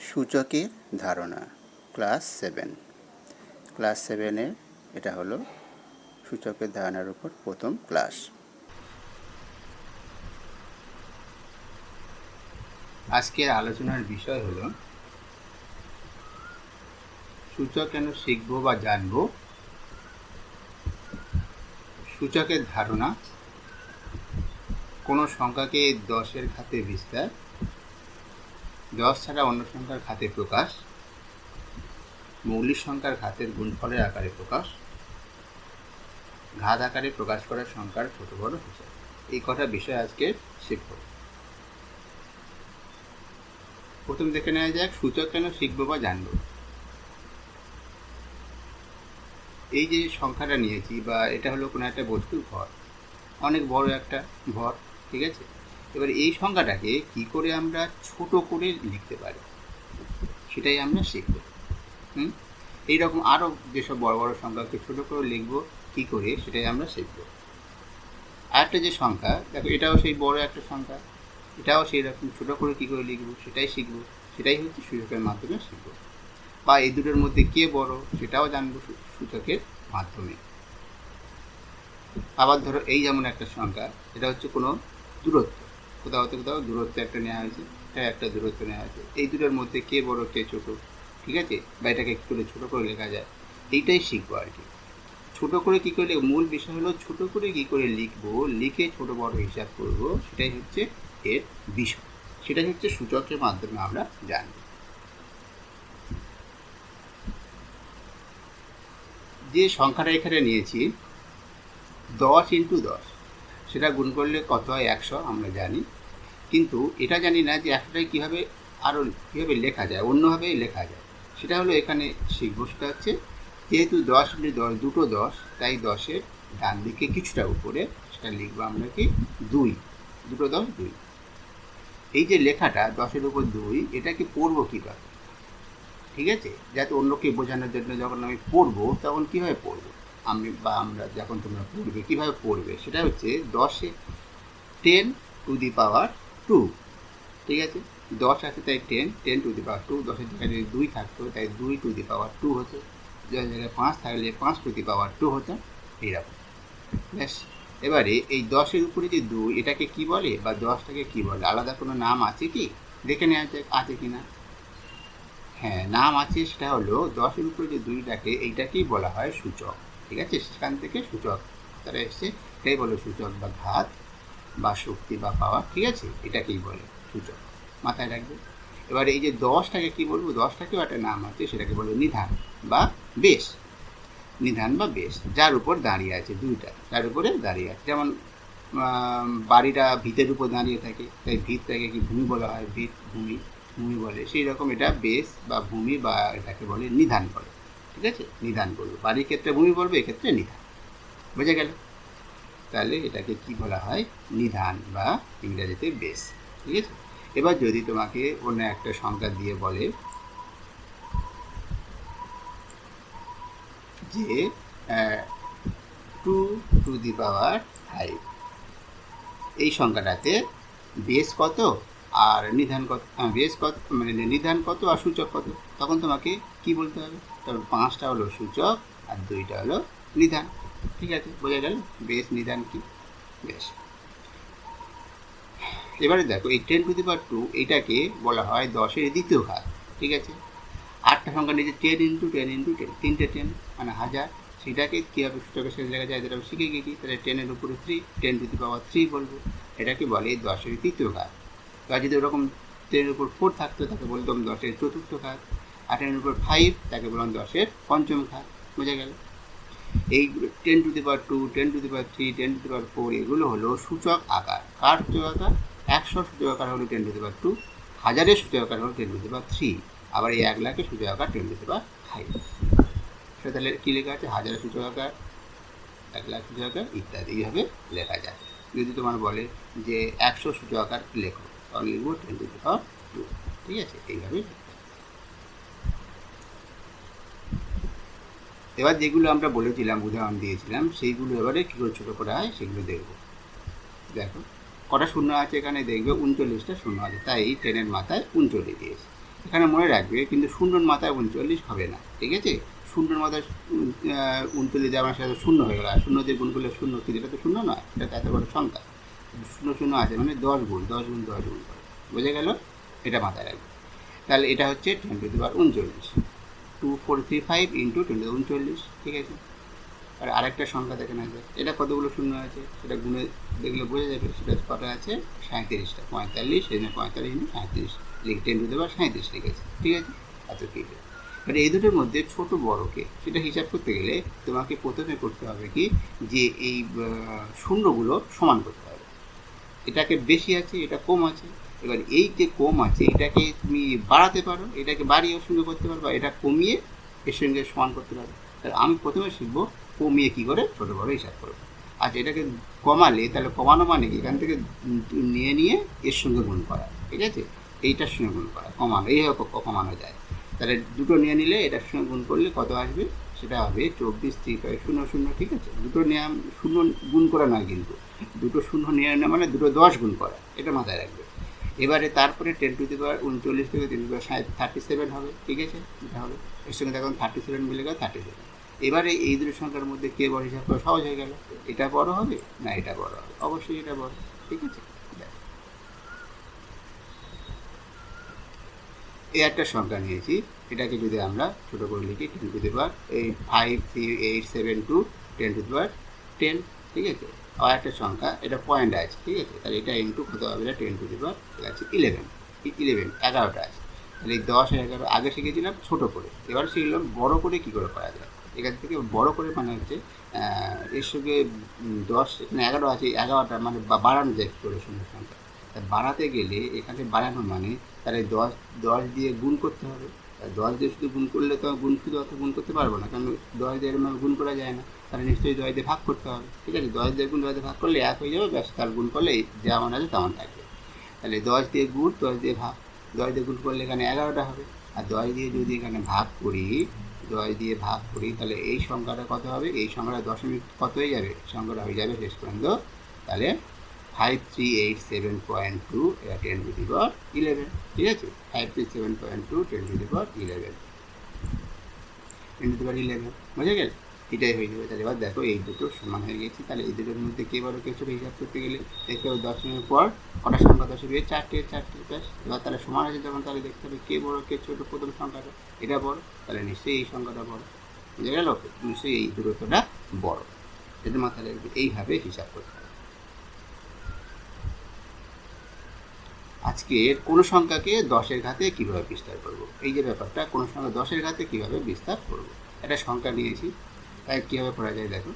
সূচকের ধারণা class 7। Class 7-এর এটা হলো সূচকের ধারণার উপর প্রথম ক্লাস। আজকের আলোচনার বিষয় হলো সূচক কেন শিখব বা জানব, সূচকের ধারণা, কোনো সংখ্যাকে 10-এর খাতে বিস্তার, 10 ছাড়া অন্য সংখ্যার খাতে প্রকাশ, মৌলিক সংখ্যার ঘাতের গুণফলের আকারে প্রকাশ, ঘাত আকারে প্রকাশ করা সংখ্যার ছোট বড় হিসাব, এই কটা বিষয় আজকে শিখব। প্রথম দেখে নেওয়া যাক সূচক কেন শিখব বা জানব। এই যে সংখ্যাটা নিয়েছি বা এটা হলো কোনো একটা বস্তুর ভর, অনেক বড় একটা ভর, ঠিক আছে। এবার এই সংখ্যাটাকে কি করে আমরা ছোট করে লিখতে পারি সেটাই আমরা শিখব। এইরকম আরও যেসব বড় বড় সংখ্যাকে ছোট করে লিখব কি করে সেটাই আমরা শিখব। আরেকটা যে সংখ্যা দেখো, এটাও সেই বড় একটা সংখ্যা, এটাও সেই রকম ছোট করে কী করে লিখব সেটাই শিখব। সেটাই হচ্ছে সূচকের মাধ্যমে শিখব। বা এই দুটোর মধ্যে কে বড় সেটাও জানবো সূচকের মাধ্যমে। আবার ধরো এই যেমন একটা সংখ্যা, এটা হচ্ছে কোনো দূরত্ব, কোথাও দূরত্ব একটা নেওয়া হয়েছে, এটা একটা দূরত্ব নেওয়া হয়েছে, এই দুটোর মধ্যে কে বড় কে ছোট, ঠিক আছে, বা এটাকে কী করে ছোটো করে লেখা যায় এইটাই শিখবো আর কি। ছোটো করে কী করে মূল বিষয় হলো ছোটো করে কী করে লিখবো, লিখে ছোট বড় হিসাব করব, সেটাই হচ্ছে এর বিষয়। সেটাই হচ্ছে সূচকের মাধ্যমে আমরা জানব। যে সংখ্যাটা এখানে নিয়েছি 10 × 10, সেটা গুণ করলে কত হয় 100 আমরা জানি, কিন্তু এটা জানি না যে 100টাকে কীভাবে আরও কীভাবে লেখা যায়, অন্যভাবে লেখা যায়। সেটা হলো এখানে শিখব। সেটা হচ্ছে যেহেতু 10 × 10 দুটো 10, তাই 10-এর ডান দিকে কিছুটা উপরে সেটা লিখবো আমরা কি 2, দুটো 10 2। এই যে লেখাটা 10-এর উপর 2, এটাকে পড়বো কীভাবে, ঠিক আছে, যাতে অন্যকে বোঝানোর জন্য যখন আমি পড়বো তখন কীভাবে পড়বো আমি বা আমরা যখন তোমরা পড়বে কীভাবে পড়বে, সেটা হচ্ছে 10-এ 10⁻², ঠিক আছে। 10 আছে তাই 10⁻², 10-এর জায়গায় যদি 2 থাকতো তাই 2⁻² হতো, 10-এর জায়গায় 5 থাকলে 5⁻² হতো, এইরকম। ব্যাস। এবারে এই 10-এর উপরে যে 2, এটাকে কি বলে বা 10টাকে কি বলে, আলাদা কোনো নাম আছে কি দেখে নেওয়া যাক আছে কি না। হ্যাঁ, নাম আছে, সেটা হলো 10-এর উপরে যে 2টাকে, এইটাকেই বলা হয় সূচক, ঠিক আছে। সেখান থেকে সূচক তারা এসছে, এটাই বলে সূচক বা ঘাত বা শক্তি বা পাওয়ার, ঠিক আছে, এটাকেই বলে সূচক, মাথায় রাখবে। এবার এই যে 10টাকে কি বলবো, 10টাকেও একটা নাম আছে, সেটাকে বলে নিধান বা বেশ। নিধান বা বেশ, যার উপর দাঁড়িয়ে আছে, দুইটা যার উপরে দাঁড়িয়ে আছে। যেমন বাড়িটা ভিতের উপর দাঁড়িয়ে থাকে, তাই ভিতটাকে কি ভূমি বলা হয়, ভিত ভূমি বলে, সেই রকম এটা বেশ বা ভূমি বা এটাকে বলে নিধান বলে, ঠিক আছে। নিধান বলবো, বাড়ির ক্ষেত্রে ভূমি বলবো, এক্ষেত্রে নিধান, বোঝা গেল। তাহলে এটাকে কি বলা হয়, নিধান বা ইংরেজিতে বেস, ঠিক আছে। এবার যদি তোমাকে অন্য একটা সংখ্যা দিয়ে বলে যে 2⁵, এই সংখ্যাটাতে বেস কত আর নিধান কত, বেস কত মানে নিধান কত আর সূচক কত, তখন তোমাকে কি বলতে হবে, তখন 5টা হলো সূচক আর 2টা হলো নিধান, ঠিক আছে, বোঝা গেল বেস নিধান কি। বেশ, এবারে দেখো এই 10⁻², এইটাকে বলা হয় 10-এর দ্বিতীয় ঘাত, ঠিক আছে। 8টা সংখ্যা নিয়েছে 10 × 10 × 10, 3টে 10 মানে 1000, সেটাকে কীভাবে সূচকের শেষ জায়গায় যায় যেটা শিখে গেছি। তাহলে 10-এর উপরে 3, 10⁻³ বলবো, এটাকে বলে 10-এর তৃতীয় ঘাত। বা যদি ওরকম 10-এর উপর 4 থাকতো তাকে বলতাম 10-এর চতুর্থ ঘাত, 8-এর উপর 5 তাকে বললাম 10-এর পঞ্চম ঘাত, বোঝা গেল। এই 10⁻², 10⁻³ 10⁻4 এগুলো হলো সূচক আকার। কার সূচক আকার? 100 সূচক আকার হলো 10⁻², 1000-এর সূচক আকার হলো 10⁻3, আবার এই 1 লাখের সূচক আকার 10⁻5। সেটা তাহলে কী লেখা আছে, 1000-এর সূচক আকার, 1 লাখ সূচক আকার ইত্যাদি, এইভাবে লেখা যায়। যদি তোমার বলে যে 100 সূচক আকার লেখো, তখন লিখবো 10⁻², ঠিক আছে, এইভাবে। এবার যেগুলো আমরা বলেছিলাম, উদাহরণ দিয়েছিলাম, সেইগুলো এবারে কী করে ছোটো করা হয় সেগুলো দেখব। দেখো কটা শূন্য আছে এখানে, দেখবে 39টা শূন্য আছে, তাই 10-এর মাথায় 39 দিয়েছে। এখানে মনে রাখবে কিন্তু শূন্যর মাথায় 39 হবে না, ঠিক আছে? শূন্যর মাথায় 39 যেমন সাথে শূন্য হয়ে গেল, আর শূন্য দিয়ে গুণ করলে শূন্য, কিন্তু এটা তো শূন্য নয়, এটা এত বড় সংখ্যা, শূন্য শূন্য আছে মানে 10 গুণ করে, বোঝা গেল? এটা মাথায় রাখবে। তাহলে এটা হচ্ছে 10⁻39, 2435 ইন্টু 10⁻39, ঠিক আছে? আর আরেকটা সংখ্যা দেখে না যায়, এটা কতগুলো শূন্য আছে সেটা গুণে দেখলে বোঝা যাবে, সেটা কটা আছে 37টা, 45, এই জন্য 45 ইন্টু 37 লিখে 10⁻37 লিখেছে, ঠিক আছে? এত কি এবার এই দুটোর মধ্যে ছোট বড়কে সেটা হিসাব করতে গেলে তোমাকে প্রথমে করতে হবে কি, যে এই শূন্যগুলো সমান করতে হবে, এটাকে বেশি আছে এটা কম আছে, এবার এই যে কম আছে এটাকে তুমি বাড়াতে পারো, এটাকে বাড়িয়ে ওর সঙ্গে করতে পারো, বা এটা কমিয়ে এর সঙ্গে সমান করতে পারো। তাহলে আমি প্রথমে শিখবো কমিয়ে কী করে ছোটো বড়ো হিসাব করবো। আচ্ছা, এটাকে কমালে তাহলে কমানো মানে কি, এখান থেকে নিয়ে এর সঙ্গে গুণ করা, ঠিক আছে? এইটার সঙ্গে গুণ করা, কমানো, এইভাবে কমানো যায়। তাহলে দুটো নিয়ে নিলে এটার সঙ্গে গুণ করলে কত আসবে, সেটা হবে 24,3,0,0, ঠিক আছে? দুটো নিয়ম শূন্য গুণ করা নয়, কিন্তু দুটো শূন্য নিয়ে নেওয়া মানে দুটো 10 গুণ করা, এটা মাথায় রাখবে। এবারে তারপরে 10⁻39 থেকে 10⁻37 হবে, ঠিক আছে? এটা হবে, এর সঙ্গে দেখুন 37 মিলে গেল 37। এবারে এই দুটো সংখ্যার মধ্যে কে বড় হিসাব করা সহজ হয়ে গেল, এটা বড় হবে না এটা বড় হবে, অবশ্যই এটা বড়, ঠিক আছে? এই একটা সংখ্যা নিয়েছি, এটাকে যদি আমরা ছোটো করে লিখি 10⁵387 10⁻10, ঠিক আছে? আর একটা সংখ্যা, এটা পয়েন্ট আছে, ঠিক আছে? তাহলে এটা ইন্টু কত হবে, এটা 10⁻11, 11টা আছে। তাহলে এই 10 আর 11 আগে শিখেছিলাম ছোটো করে, এবার শিখলাম বড় করে কী করে করা যায়। এখান থেকে বড় করে মানে হচ্ছে এর সঙ্গে 10, এখানে 11 আছে, 11টা মানে বাড়ানো যায় কী করে শূন্য সংখ্যা, তা বাড়াতে গেলে এখানে বাড়ানো মানে তাহলে 10 দিয়ে গুণ করতে হবে। 10 দিয়ে শুধু গুণ করলে তো শুধু অত গুণ করতে পারবো না, কারণ 10 দিয়ে এরকম গুণ করা যায় না, তাহলে নিশ্চয়ই 10 দিয়ে ভাগ করতে হবে, ঠিক আছে? 10 দিয়ে গুণ 10 দিয়ে ভাগ করলে 1 হয়ে যাবে, ব্যাস, তার গুণ করলে যেমন আছে তেমন থাকবে। তাহলে 10 দিয়ে গুণ 10 দিয়ে ভাগ, 10 দিয়ে গুণ করলে এখানে 11টা হবে, আর 10 দিয়ে যদি এখানে ভাগ করি, 10 দিয়ে ভাগ করি, তাহলে এই সংখ্যাটা কত হবে, এই সংখ্যাটা দশমিক কত হয়ে যাবে, সংখ্যাটা হয়ে যাবে শেষ পর্যন্ত তাহলে 5387.2, এটা 10⁻11, ঠিক আছে? 5387.2 10⁻11, 10⁻11, বোঝা গেল? এটাই হয়ে যাবে। তাহলে এবার দেখো এই দুটো সমান হয়ে গেছে, তাহলে এই দুটোর মধ্যে কে বড় কে ছোটো হিসাব করতে গেলে দেখতে হবে 10 মিনিট পর কটা সংখ্যা 10 হবে, 4টে, ব্যাস। এবার তাহলে সমান আছে যখন, তাহলে দেখতে হবে কে বড় কে ছোটো, প্রথম সংখ্যাটা এটা বড়, তাহলে নিশ্চয়ই এই সংখ্যাটা বড়, বোঝা গেল? নিশ্চয়ই এই দূরত্বটা বড়, এটা মাথায় রাখবে, এইভাবে হিসাব করতে হবে। আজকে কোনো সংখ্যাকে 10-এর ঘাতে কীভাবে বিস্তার করব, এই যে ব্যাপারটা, কোনো সংখ্যা 10-এর ঘাতে কীভাবে বিস্তার করব, একটা সংখ্যা নিয়েছি, তাই কীভাবে করা যায় দেখো।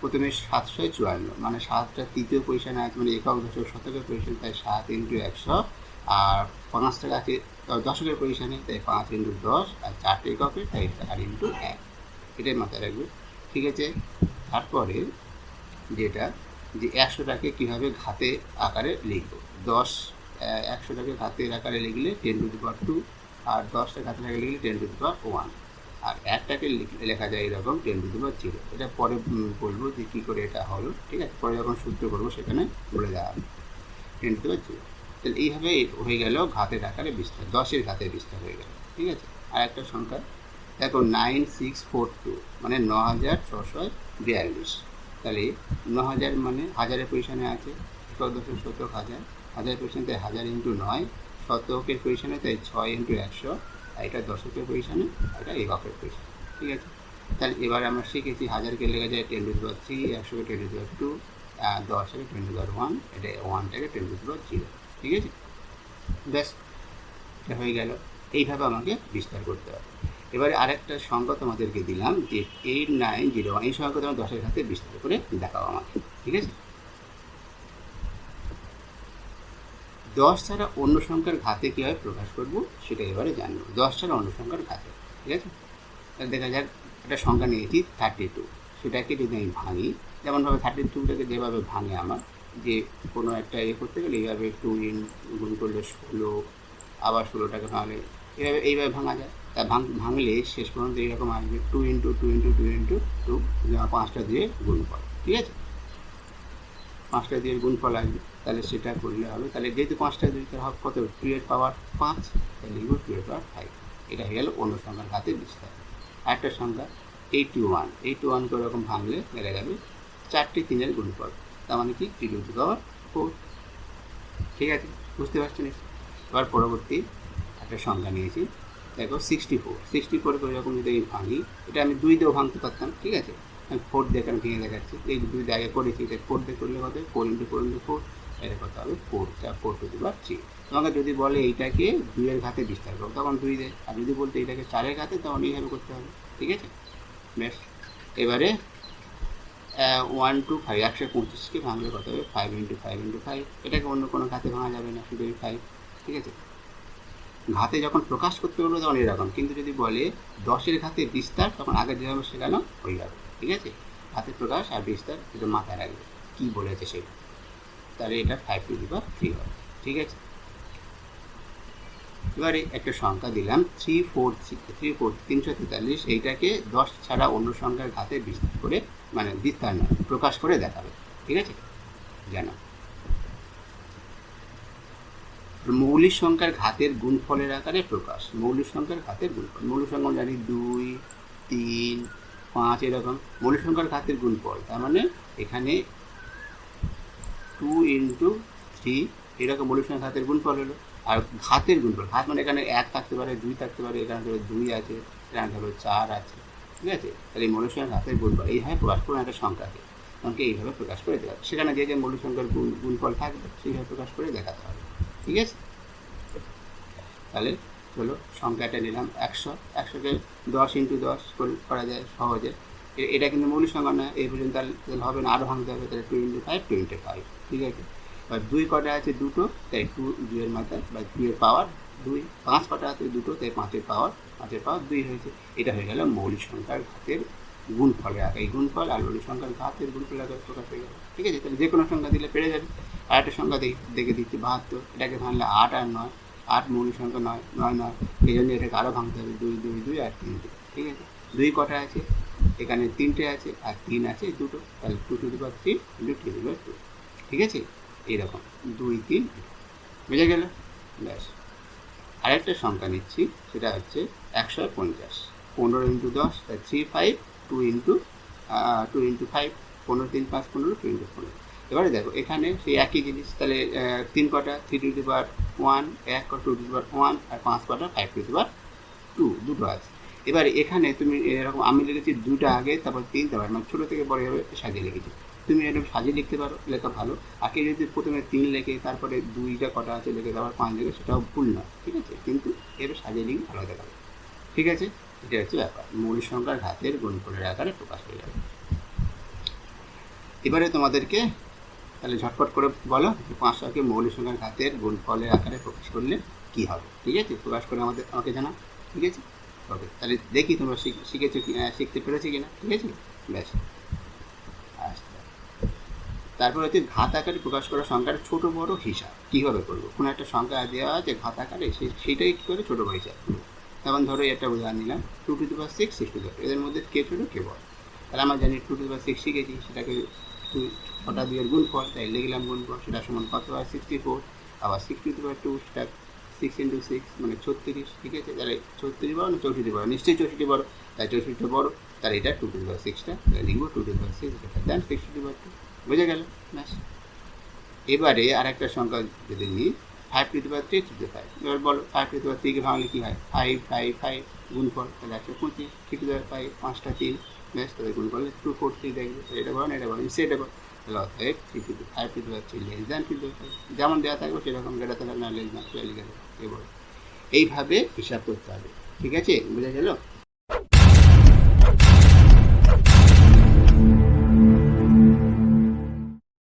প্রথমে 754, মানে 7টা তৃতীয় পজিশনে আছে, মানে একক দশক শতকের পজিশন, তাই 7 × 100, আর 5 টাকা আছে দশকের পজিশনে, তাই 5 × 10, আর 4টে এককের, তাই 4 × 1, এটাই মাথায় রাখবে, ঠিক আছে? তারপরে যেটা, যে 100টাকে কীভাবে ঘাতে আকারে লিখব, 100টাকে ঘাতের আকারে লিখলে 10⁻2, আর 10টা ঘাতের আকারে লিখলে 10⁻1, আর একটাকে লেখা যায় এরকম 10⁻0। এটা পরে বলবো যে কী করে এটা হলো, ঠিক আছে? পরে যখন সূত্র করবো সেখানে বলে দেওয়া হবে 10⁻0। তাহলে এইভাবে হয়ে গেল ঘাতের আকারে বিস্তার, 10-এর ঘাতের বিস্তার হয়ে গেল, ঠিক আছে? আর একটা সংখ্যা দেখো 9642, মানে 9642, তাহলে 9000 মানে হাজারের পজিশনে আছে, একক দশক শতক হাজার, হাজারের পজিশনে তাই 1000 × 9, শতকের পজিশনে তাই 6 × 100, আর এটা দশকের পজিশনে, এটা এককের পজিশনে, ঠিক আছে? তাহলে এবার আমরা শিখেছি হাজারকে লেখা যায় 10⁻3, 100কে 10⁻2, 10কে 10⁻1, এটা 1টাকে 10⁻0, ঠিক আছে? ব্যাস, এটা হয়ে গেল। এইভাবে আমাকে বিস্তার করতে হবে। এবারে আরেকটা সংখ্যা তোমাদেরকে দিলাম যে 8901, এই সংখ্যা তোমার 10-এর ঘাতে বিস্তার করে দেখাও আমাকে, ঠিক আছে? 10 ছাড়া অন্য সংখ্যার ঘাতে কীভাবে প্রকাশ করব সেটা এবারে জানবো, 10 ছাড়া অন্য সংখ্যার ঘাতে, ঠিক আছে? তাহলে দেখা যাক, একটা সংখ্যা নিয়েছি 32, সেটাকে যদি আমি ভাঙি, যেমনভাবে 32টাকে যেভাবে ভাঙে আমার, যে কোনো একটা করতে গেলে এইভাবে 2 গুণ করলে 16, আবার 16টাকে ভাঙলে এইভাবে ভাঙা যায়। তা ভাঙলে শেষ পর্যন্ত এইরকম আসবে 2 × 2 × 2 × 2, 5টা দিয়ে গুণফল, ঠিক আছে? 5টা দিয়ে গুণফল আসবে। তাহলে সেটা করলে হবে। তাহলে যেহেতু 5টা 2 তার হবে কত, 2 এর পাওয়ার 5, তাহলে লিখব 2 এর পাওয়ার 5। এটা হয়ে গেল অন্য সংখ্যার ঘাতের বিস্তার। আরেকটা সংখ্যা 81, 81কে ওরকম ভাঙলে বেড়ে যাবে 4টি 3-এর গুণফল, তার মানে কি 3 টু দি পাওয়ার 4। ঠিক আছে, বুঝতে পারছেন? এবার পরবর্তী একটা সংখ্যা নিয়েছি, দেখো 64 করে যখন যদি আমি ভাঙি, এটা আমি 2 দিয়েও ভাঙতে পারতাম, ঠিক আছে, আমি 4 দিয়ে এখানে ভেঙে দেখাচ্ছি। এই 2 দিয়ে আগে করেছি, এটা 4 দিয়ে করলে কত, 4 × 4 × 4, এটা কত হবে 4 টু দি পাওয়ার 3। তোমাকে যদি বলে এইটাকে 2 এর ঘাতে বিস্তার করো, তখন 2 দেয়, আর যদি বলতে এইটাকে 4 এর ঘাতে, তখন এইভাবে করতে হবে। ঠিক আছে, বেশ। এবারে 1 to 5, 125কে ভাঙলে কত হবে, 5 × 5 × 5। এটাকে অন্য কোনো ঘাতে ভাঙা যাবে না, শুধু এই 5। ঠিক আছে, ঘাতে যখন প্রকাশ করতে বলবো তখন এরকম, কিন্তু যদি বলে 10-এর ঘাতে বিস্তার, তখন আগে যেভাবে শেখানো হয়ে যাবে। ঠিক আছে, ঘাতে প্রকাশ আর বিস্তার এটা মাথায় রাখবে কী বলেছে সেটা, তাহলে এটা 5 টু দি পাওয়ার 3 হবে। ঠিক আছে, এবারে একটা সংখ্যা দিলাম 343, এইটাকে 10 ছাড়া অন্য সংখ্যার ঘাতে বিস্তার করে, মানে বিস্তার নয়, প্রকাশ করে দেখাবে। ঠিক আছে, জানো মৌলিক সংখ্যার ঘাতের গুণফলের আকারে প্রকাশ। মৌলিক সংখ্যার ঘাতের গুণফল, মৌলিক সংখ্যা জানি 2, 3, 5 এরকম মৌলিক সংখ্যার ঘাতের গুণফল, তার মানে এখানে 2 × 3 এরকম মৌলিক সংখ্যার ঘাতের গুণফল হলো। আর ঘাতের গুণফল, ঘাত মানে এখানে 1 থাকতে পারে, 2 থাকতে পারে, এখানে ধরো 2 আছে, এখানে ধরো 4 আছে। ঠিক আছে, তাহলে এই মৌলিক সংখ্যার ঘাতের গুণফল এইভাবে প্রকাশ করুন একটা সংখ্যাকে, আমাকে এইভাবে প্রকাশ করে দেওয়া হবে। সেখানে যে যে মৌলিক সংখ্যার গুণফল থাকবে সেইভাবে প্রকাশ করে দেখাতে হবে। ঠিক আছে, তাহলে চলো সংখ্যাটা নিলাম 100, 100কে 10 × 10 করা যায় সহজে। এটা কিন্তু মৌলিক সংখ্যা নয়, এই পর্যন্ত তাহলে হবে না, আরও ভাঙতে হবে, তাহলে 2 × 5, 25। ঠিক আছে, এবার 2 কটা আছে, 2টো, তাই 2 এর মাথায় বা 2 এর পাওয়ার 2। 5 কটা আছে, 2টো, তাই 5-এর পাওয়ার 2 হয়েছে। এটা হয়ে গেল মৌলিক সংখ্যার ঘাতের গুণফলের আগে, এই গুণফল আর মৌলিক সংখ্যার ঘাতের গুণফলের আগে প্রকাশ হয়ে গেল। ঠিক আছে, তাহলে যে কোনো সংখ্যা দিলে পেরে যাবে। আর একটা সংখ্যা দেখে দিচ্ছি 72, এটাকে ভাঙলে 8 আর 9, 8 মৌলিক সংখ্যা, 9, এই জন্য এটাকে আরও ভাঙতে হবে, 2, 2, 2 আর 3। ঠিক আছে, 2 কটা আছে, এখানে 3টে আছে, আর 3 আছে 2টো, তাহলে 2 two the power 3 × 2 two the পাওয়ার 2। ঠিক আছে, এইরকম 2, 3 বুঝে গেল, ব্যাস। আরেকটা সংখ্যা নিচ্ছি, সেটা হচ্ছে 150, 15 × 10, 3, 5, 2 × 5, 15, 3, 5, 15, 2 × 15। এবারে দেখো এখানে সেই একই জিনিস, তাহলে 3 কটা, 3 টু দি পাওয়ার 1, 1 কটা 2 টু দি পাওয়ার 1, আর 5 কটা 5 টু দি পাওয়ার 2, দুটো আছে। এবারে এখানে তুমি এরকম, আমি লিখেছি 2টা আগে, তারপর 3, তারপর মানে ছোটো থেকে বড় হবে সাজিয়ে লিখেছি। তুমি এরকম সাজিয়ে লিখতে পারো, লেখা ভালো। আগে যদি প্রথমে 3 লেখে, তারপরে 2টা কটা আছে লেখে, তারপর 5 লেখে, সেটাও ভুল নয়। ঠিক আছে, কিন্তু এবার সাজিয়ে লিখে ভালো দেখাবে। ঠিক আছে, এটা হচ্ছে ব্যাপার, মৌলিক সংখ্যার ঘাতের গুণফলের আকারে প্রকাশ হয়ে যাবে। এবারে তোমাদেরকে তাহলে ঝটপট করে বলো যে 500কে মৌলিক সংখ্যার ঘাতের গুণফলের আকারে প্রকাশ করলে কী হবে। ঠিক আছে, প্রকাশ করে আমাকে জানাও। ঠিক আছে, ওকে, তাহলে দেখি তোমরা শিখেছো কি, শিখতে পেরেছি কিনা। ঠিক আছে, ব্যাস। আচ্ছা, তারপর হচ্ছে ঘাত আকারে প্রকাশ করা সংখ্যার ছোটো বড় হিসাব কীভাবে করবো। কোনো একটা সংখ্যা দেওয়া আছে ঘাত আকারে, সেইটাই কী করে ছোটো বড় হিসাব করবো। যেমন ধরো একটা উদাহরণ নিলাম, 2 two the power 6, 6 two the পাওয়ার, এদের মধ্যে কে ছোটো কে বড়। তাহলে আমরা জানি 2 টু দি পাওয়ার 6 শিখেছি, সেটাকে কটা 2 এর গুণফল, তাই লিখলাম গুণফল, সেটা সমান কত হয় 64। আবার 6 টু দি পাওয়ার 2, সেটা 6 × 6 মানে 36। ঠিক আছে, তাহলে 36 বড় না 64 বড়, নিশ্চয়ই 64 বড়, তাই 64 বড়, তাহলে এটা 2 টু দি পাওয়ার 6টা, তাহলে লিখবো 2 two the power 6 then 6 two the পাওয়ার 2। বুঝে গেল, ব্যাস। এবারে আর একটা সংখ্যা যদি নিই, 5 to the power 3 to the 5। এবার বলো 5 টু দি পাওয়ার 3কে ভাঙলে কী হয়, 5, 5, 5 গুণফল, তাহলে 125, 3 টু দি পাওয়ার 5, 5টা 3, ব্যাস। তাহলে গুণ করলে 243 দেখবে, এটা বলো না এটা বলো, সেটা বলো, তাহলে অর্থাৎ 3 to the 5 to the power 3 less than 3 to the power 5, যেমন দেওয়া থাকবে সেরকম, গ্রেটার দ্যান না লেস দ্যান লিখে দেবো। এইভাবে হিসাব করতে হবে। ঠিক আছে, বুঝে গেল।